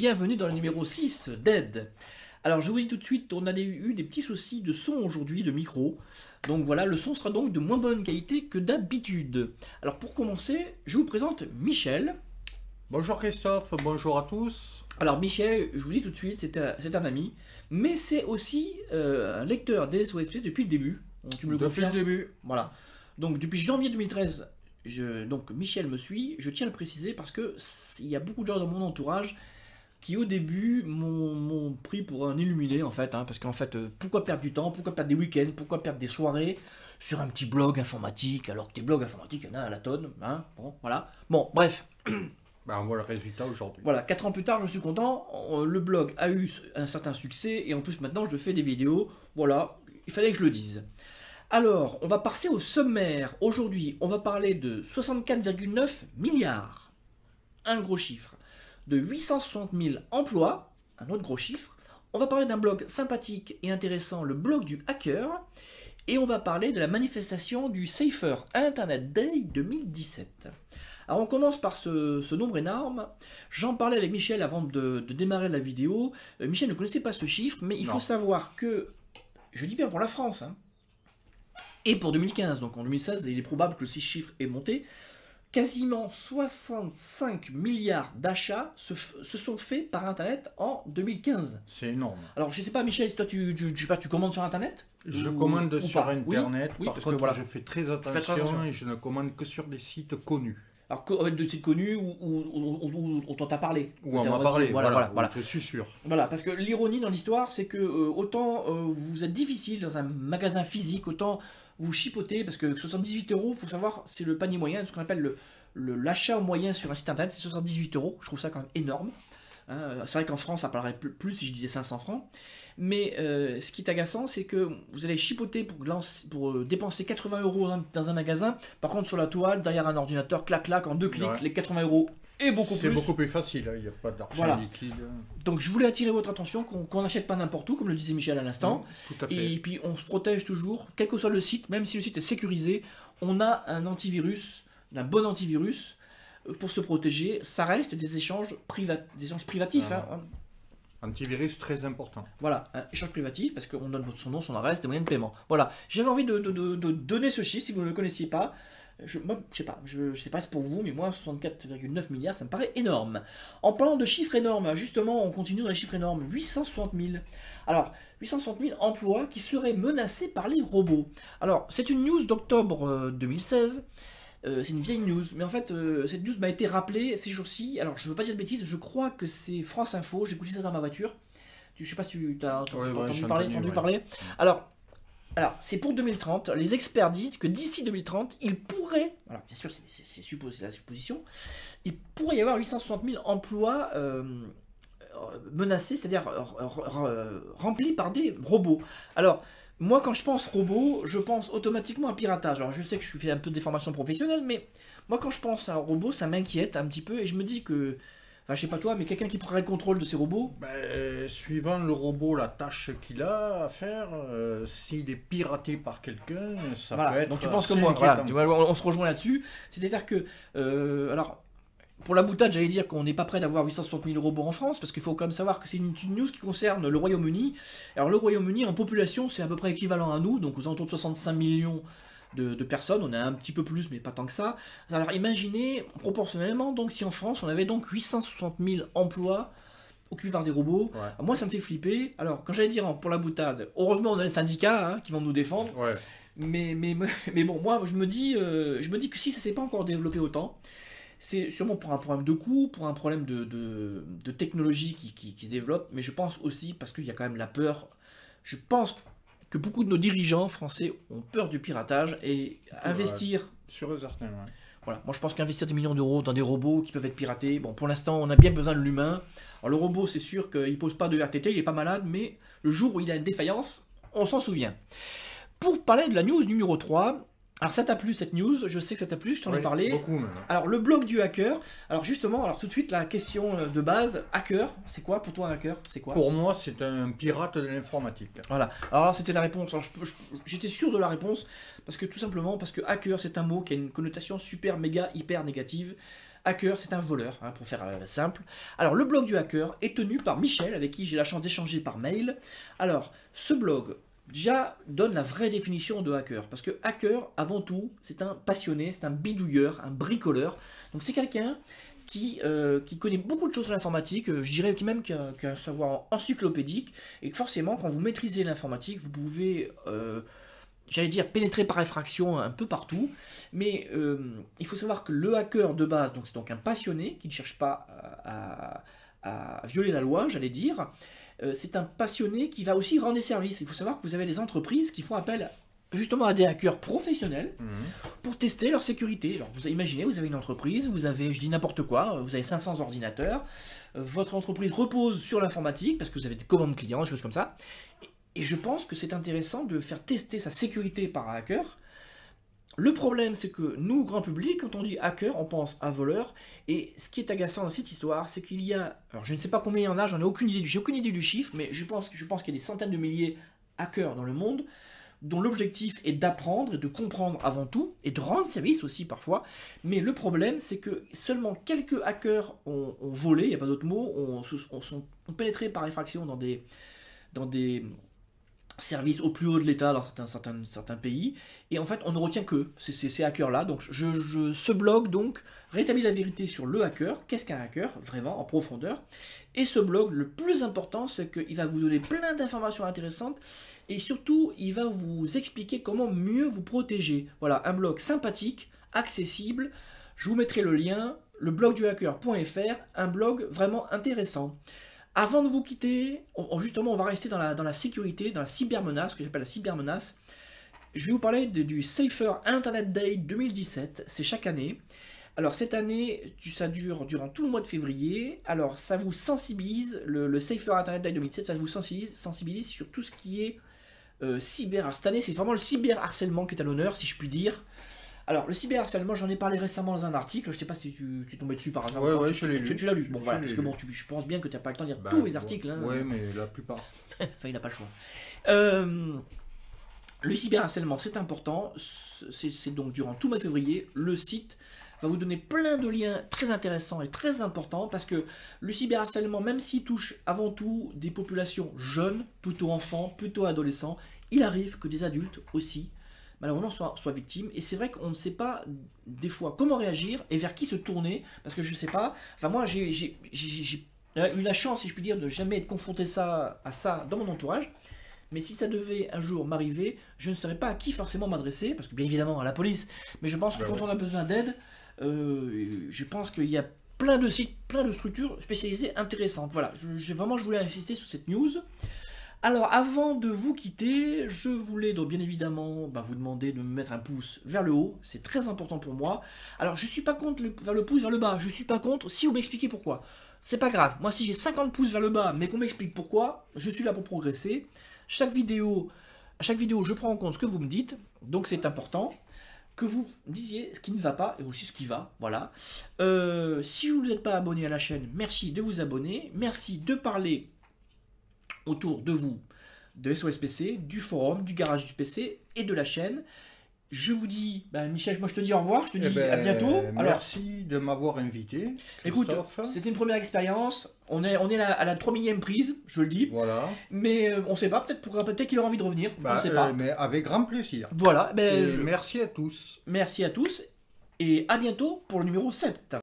bienvenue dans le numéro 6 d'Aide. Alors je vous dis tout de suite, on a eu des petits soucis de son aujourd'hui, de micro. Donc voilà, le son sera donc de moins bonne qualité que d'habitude. Alors pour commencer, je vous présente Michel. Bonjour Christophe, bonjour à tous. Alors Michel, je vous dis tout de suite, c'est un ami, mais c'est aussi un lecteur d'SOSP depuis le début. Tu me le Depuis le confirmes ? début. Voilà. Donc depuis janvier 2013, donc Michel me suit, je tiens à le préciser parce que il y a beaucoup de gens dans mon entourage qui au début m'ont pris pour un illuminé en fait, hein, parce qu'en fait, pourquoi perdre du temps, pourquoi perdre des week-ends, pourquoi perdre des soirées sur un petit blog informatique, alors que des blogs informatiques, il y en a à la tonne, hein, bon, voilà. Bon, bref. Ben, on voit le résultat aujourd'hui. Voilà, 4 ans plus tard, je suis content, le blog a eu un certain succès, et en plus maintenant je fais des vidéos, voilà, il fallait que je le dise. Alors, on va passer au sommaire. Aujourd'hui, on va parler de 64,9 milliards, un gros chiffre, de 860 000 emplois, un autre gros chiffre. On va parler d'un blog sympathique et intéressant, le blog du hacker, et on va parler de la manifestation du Safer Internet Day 2017. Alors on commence par ce nombre énorme. J'en parlais avec Michel avant de démarrer la vidéo. Michel ne connaissait pas ce chiffre, mais il faut savoir que, je dis bien pour la France, hein, et pour 2015, donc en 2016, il est probable que ce chiffre ait monté, quasiment 65 milliards d'achats se sont faits par Internet en 2015. C'est énorme. Alors je sais pas Michel, si toi tu commandes sur Internet ? Je commande sur Internet, oui, par contre voilà. je fais très attention et je ne commande que sur des sites connus. Alors, de sites connus où on t'a parlé. Ou on m'a parlé, voilà, je suis sûr. Voilà, parce que l'ironie dans l'histoire, c'est que autant vous êtes difficile dans un magasin physique, autant vous chipotez, parce que 78 €, faut savoir, c'est le panier moyen, ce qu'on appelle l'achat moyen sur un site internet, c'est 78 €, je trouve ça quand même énorme. Hein, c'est vrai qu'en France, ça parlerait plus si je disais 500 francs. Mais ce qui est agaçant, c'est que vous allez chipoter pour dépenser 80 € dans un magasin. Par contre, sur la toile, derrière un ordinateur, clac, en 2 clics, les 80 € et beaucoup plus. C'est beaucoup plus facile, il n'y a pas d'argent liquide. Donc je voulais attirer votre attention qu'on n'achète pas n'importe où, comme le disait Michel à l'instant. Tout à fait. Et puis on se protège toujours, quel que soit le site, même si le site est sécurisé, on a un antivirus, un bon antivirus pour se protéger. Ça reste des échanges privatifs. Antivirus très important. Voilà, un échange privatif, parce qu'on donne son nom, son adresse, des moyens de paiement. Voilà, j'avais envie de donner ce chiffre, si vous ne le connaissiez pas. Moi, je sais pas c'est pour vous, mais moi, 64,9 milliards, ça me paraît énorme. En parlant de chiffres énormes, justement, on continue dans les chiffres énormes, 860 000. Alors, 860 000 emplois qui seraient menacés par les robots. Alors, c'est une news d'octobre 2016. C'est une vieille news, mais en fait, cette news m'a été rappelée ces jours-ci. Alors, je veux pas dire de bêtises, je crois que c'est France Info, j'ai écouté ça dans ma voiture. Je sais pas si tu as entendu parler. Alors c'est pour 2030, les experts disent que d'ici 2030, il pourrait, alors bien sûr c'est la supposition, il pourrait y avoir 860 000 emplois menacés, c'est-à-dire remplis par des robots. Alors, moi, quand je pense robot, je pense automatiquement à piratage. Alors, je sais que je fais un peu des formations professionnelles, mais moi, quand je pense à un robot, ça m'inquiète un petit peu et je me dis que, enfin, je sais pas toi, mais quelqu'un qui prendrait le contrôle de ces robots. Suivant le robot, la tâche qu'il a à faire, s'il est piraté par quelqu'un, ça peut être. Donc, tu penses comme moi, voilà, on se rejoint là-dessus. C'est-à-dire que, alors. Pour la boutade, j'allais dire qu'on n'est pas prêt d'avoir 860 000 robots en France, parce qu'il faut quand même savoir que c'est une news qui concerne le Royaume-Uni. Alors le Royaume-Uni, en population, c'est à peu près équivalent à nous, donc aux alentours de 65 millions de personnes, on est un petit peu plus, mais pas tant que ça. Alors imaginez, proportionnellement, donc si en France, on avait donc 860 000 emplois occupés par des robots, moi ça me fait flipper. Alors quand j'allais dire pour la boutade, heureusement on a les syndicats qui vont nous défendre, mais bon, moi je me dis que si ça s'est pas encore développé autant, c'est sûrement pour un problème de coût, pour un problème de technologie qui se développe, mais je pense aussi parce qu'il y a quand même la peur. Je pense que beaucoup de nos dirigeants français ont peur du piratage et investir... Sur certains, Voilà, moi je pense qu'investir des millions d'euros dans des robots qui peuvent être piratés, bon pour l'instant on a bien besoin de l'humain. Alors le robot c'est sûr qu'il pose pas de RTT, il est pas malade, mais le jour où il a une défaillance, on s'en souvient. Pour parler de la news numéro 3... Alors ça t'a plu cette news, je sais que ça t'a plu, je t'en ai parlé. Beaucoup même. Alors le blog du hacker, alors justement, tout de suite la question de base, hacker, c'est quoi pour toi un hacker? C'est quoi? Pour moi c'est un pirate de l'informatique. Voilà, alors c'était la réponse, j'étais sûr de la réponse, parce que tout simplement, parce que hacker c'est un mot qui a une connotation super méga hyper négative. Hacker, c'est un voleur, hein, pour faire simple. Alors, le blog du hacker est tenu par Michel, avec qui j'ai la chance d'échanger par mail. Alors, ce blog, déjà, donne la vraie définition de hacker. Parce que hacker, avant tout, c'est un passionné, c'est un bidouilleur, un bricoleur. Donc, c'est quelqu'un qui connaît beaucoup de choses sur l'informatique, je dirais même qui a un savoir encyclopédique, et que forcément, quand vous maîtrisez l'informatique, vous pouvez... j'allais dire pénétrer par effraction un peu partout, mais il faut savoir que le hacker de base, donc c'est donc un passionné qui ne cherche pas à violer la loi, j'allais dire. C'est un passionné qui va aussi rendre des services. Il faut savoir que vous avez des entreprises qui font appel justement à des hackers professionnels pour tester leur sécurité. Alors vous imaginez, vous avez une entreprise, vous avez, je dis n'importe quoi, vous avez 500 ordinateurs, votre entreprise repose sur l'informatique parce que vous avez des commandes clients, des choses comme ça. Et je pense que c'est intéressant de faire tester sa sécurité par un hacker. Le problème, c'est que nous, grand public, quand on dit hacker, on pense à voleur. Et ce qui est agaçant dans cette histoire, c'est qu'il y a... Alors, je ne sais pas combien il y en a, j'en ai aucune idée, j'ai aucune idée du chiffre, mais je pense qu'il y a des centaines de milliers de hackers dans le monde, dont l'objectif est d'apprendre et de comprendre avant tout, et de rendre service aussi parfois. Mais le problème, c'est que seulement quelques hackers ont volé, il n'y a pas d'autre mot, ont pénétré par effraction dans des services au plus haut de l'État dans certains pays, et en fait on ne retient que ces hackers-là. Donc ce blog donc rétablit la vérité sur le hacker, qu'est-ce qu'un hacker, vraiment en profondeur, et ce blog, le plus important, c'est qu'il va vous donner plein d'informations intéressantes, et surtout il va vous expliquer comment mieux vous protéger. Voilà, un blog sympathique, accessible, je vous mettrai le lien, le blogduhacker.fr, un blog vraiment intéressant. Avant de vous quitter, justement, on va rester dans la sécurité, dans la cybermenace, ce que j'appelle la cybermenace. Je vais vous parler du Safer Internet Day 2017, c'est chaque année. Alors cette année, ça dure durant tout le mois de février. Alors ça vous sensibilise, le Safer Internet Day 2017, ça vous sensibilise sur tout ce qui est cyber. Alors cette année, c'est vraiment le cyberharcèlement qui est à l'honneur, si je puis dire. Alors, le cyberharcèlement, j'en ai parlé récemment dans un article, je sais pas si tu es tombé dessus par hasard. Ouais, je l'ai lu. Tu l'as lu, bon voilà, parce que bon, je pense bien que tu n'as pas le temps de lire tous les articles. Hein. Ouais, mais la plupart. Enfin, il n'a pas le choix. Le cyberharcèlement, c'est important, c'est donc durant tout le mois de février, le site va vous donner plein de liens très intéressants et très importants, parce que le cyberharcèlement, même s'il touche avant tout des populations jeunes, plutôt enfants, plutôt adolescents, il arrive que des adultes aussi malheureusement soient victimes, et c'est vrai qu'on ne sait pas des fois comment réagir et vers qui se tourner, parce que je ne sais pas, enfin moi j'ai eu la chance, si je puis dire, de jamais être confronté à ça dans mon entourage, mais si ça devait un jour m'arriver, je ne saurais pas à qui forcément m'adresser, parce que bien évidemment à la police, mais je pense que quand on a besoin d'aide, je pense qu'il y a plein de sites, plein de structures spécialisées intéressantes. Voilà, je voulais insister sur cette news. Alors, avant de vous quitter, je voulais donc bien évidemment vous demander de me mettre un pouce vers le haut, c'est très important pour moi. Alors, je ne suis pas contre le pouce vers le bas, je ne suis pas contre si vous m'expliquez pourquoi. C'est pas grave, moi si j'ai 50 pouces vers le bas, mais qu'on m'explique pourquoi, je suis là pour progresser. À chaque vidéo, je prends en compte ce que vous me dites, donc c'est important que vous disiez ce qui ne va pas et aussi ce qui va, voilà. Si vous n'êtes pas abonné à la chaîne, merci de vous abonner, merci de parler autour de vous, de SOS PC, du forum, du garage du PC et de la chaîne. Je vous dis, Michel, moi je te dis au revoir, je te dis à bientôt. Merci de m'avoir invité. Écoute, c'était une première expérience, on est à la 3000e prise, je le dis. Voilà. Mais on ne sait pas, peut-être qu'il aura envie de revenir, on ne sait pas. Mais avec grand plaisir. Voilà. Merci à tous. Merci à tous, et à bientôt pour le numéro 7.